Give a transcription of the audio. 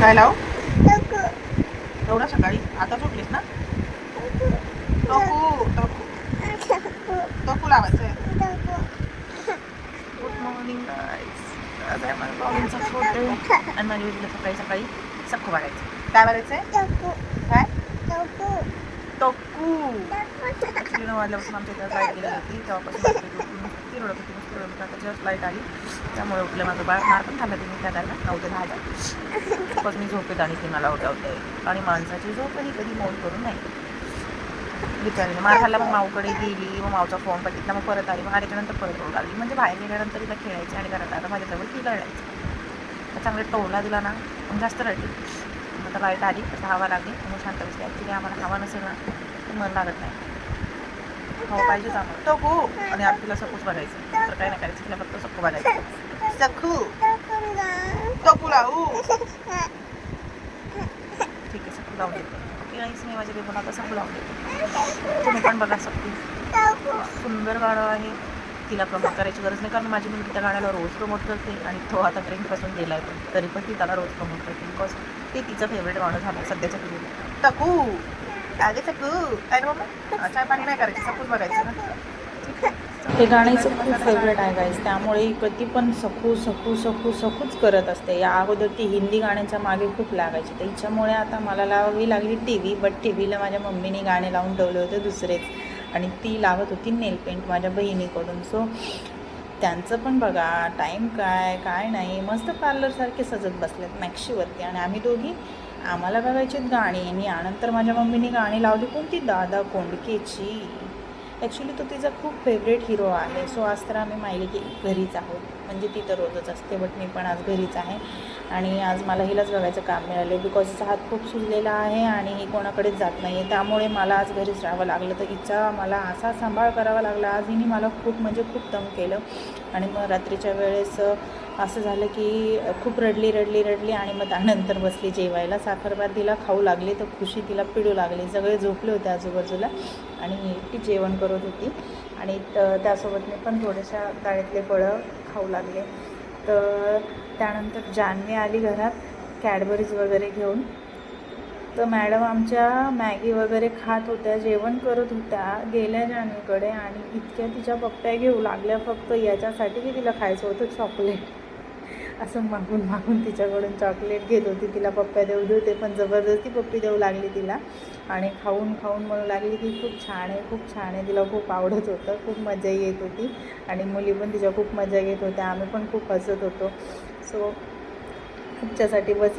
काय लाव एवढा सकाळी? आता झोपलीस ना? टोकू टोकू टोकू लावायचं आहे. Good morning guys. आज आहे माझ्या ब्लॉगिंगचा फोटो आणि माझ्या वेळेला सकाळी सकाळी सख्खू बघायचं. काय बघायचं आहे? काय टोकू. ॲक्च्युली 9 वाजल्यापासून आमच्या इथं लाईट गेली होती. तेव्हापासून ती रडत होती मस्त रडत होती. आता जस्ट लाईट आली त्यामुळे उठलं माझं बाळ. मार पण खाल्ला तिने त्या टायला 9 ते 10. बस मी झोपेत आणि ती मला उठवते. आणि माणसाची झोप ही कधी मौन करून नाही. बिचारीने मार खाल्ला. मग माऊकडे गेली. मग माऊचा फोन बघितला. मग परत आली. मग आल्याच्यानंतर परत रडू लागली. म्हणजे बाहेर गेल्यानंतर तिला खेळायची आणि घरात आता माझ्याजवळ ती रडायची. तर चांगले टोला दिला ना मग जास्त रडली. मग आता लाईट आली तर हवा लागली मग शांत बसली. ॲक्च्युली आम्हाला हवा नसेल ना तर मन लागत नाही. हवा पाहिजेच आम्हाला. टोकू आणि आपल्याला सकूच बघायचं. तर काय नाही करायचं. तिला फक्त सकू बघायचं. सकू टोकू लावू. ठीक आहे सकू लावून देते. ओके नाहीच मी माझ्या बेबून आता सकू लावून देते. तुम्ही पण बघा सकू. सुंदर गाणं आहे. तिला प्रमोट करायची गरज नाही कारण माझी मुलगी त्या गाण्याला रोज प्रमोट करते आणि तो आता ट्रेंडपासून गेला आहे पण तरी पण ती त्याला रोज प्रमोट करते बिकॉज ते तिचं फेवरेट गाणं झालं सध्याच्या पिढीला. टकू अगे सकू काय ना बाबा चाय पाणी नाही करायचं सकूच बघायचं ना. हे गाणंचं खूप फेवरेट आहे गाईज. त्यामुळे कधी पण सकू सकू सकू सकूच करत असते. या अगोदर ती हिंदी गाण्यांच्या मागे खूप लागायची तर हिच्यामुळे आता मला लावावी लागली टी व्ही. बट टी व्हीला माझ्या मम्मीने गाणे लावून ठेवले होते दुसरेच आणि ती लावत होती नेल पेंट माझ्या बहिणीकडून. सो त्यांचं पण बघा टाईम काय काय नाही मस्त पार्लरसारखे सजत बसलेत मॅक्शीवरती आणि आम्ही दोघी आम्हाला बघायचीत गाणी. आणि यानंतर माझ्या मम्मीने गाणी लावली कोणती दादा कोंडकेची. ॲक्च्युली तो तिचा खूप फेवरेट हिरो आहे. सो आज तर आम्ही माहिली की घरीच आहोत म्हणजे ती तर रोजच असते बट मी पण आज घरीच आहे. आणि आज मला हिलाच बघायचं काम मिळालं बिकॉज हिचा हात खूप सुजलेला आहे आणि ही कोणाकडेच जात नाही आहे. त्यामुळे मला आज घरीच राहावं लागलं. तर हिचा मला असा सांभाळ करावा लागला. आज हिने मला खूप म्हणजे खूप तंग केलं. आणि मग रात्रीच्या वेळेस असं झालं की खूप रडली आणि मग त्यानंतर बसली जेवायला. साखरभात तिला खाऊ लागली तर खुशी तिला पिडू लागली. सगळे झोपले होते आजूबाजूला आणि ती जेवण करत होती आणि त्यासोबत मी पण थोड्याशा डाळीतले फळं खाऊ लागले. तर त्यानंतर जान्हवी आली घरात कॅडबरीज वगैरे घेऊन. तर मॅडम आमच्या मॅगी वगैरे खात होत्या जेवण करत होत्या. गेल्या जान्हवीकडे आणि इतक्या तिच्या पप्प्या घेऊ लागल्या फक्त याच्यासाठी की तिला खायचं होतं चॉकलेट. असं मागून तिच्याकडून चॉकलेट घेत होती. तिला पप्प्या देऊ ते पण जबरदस्ती पप्पी देऊ लागली तिला आणि खाऊन म्हणू लागली की खूप छान आहे. तिला खूप आवडत होतं. खूप मजा येत होती आणि मुली पण तिच्या खूप मजा घेत होत्या. आम्ही पण खूप हसत होतो. सो खूपच्यासाठी बस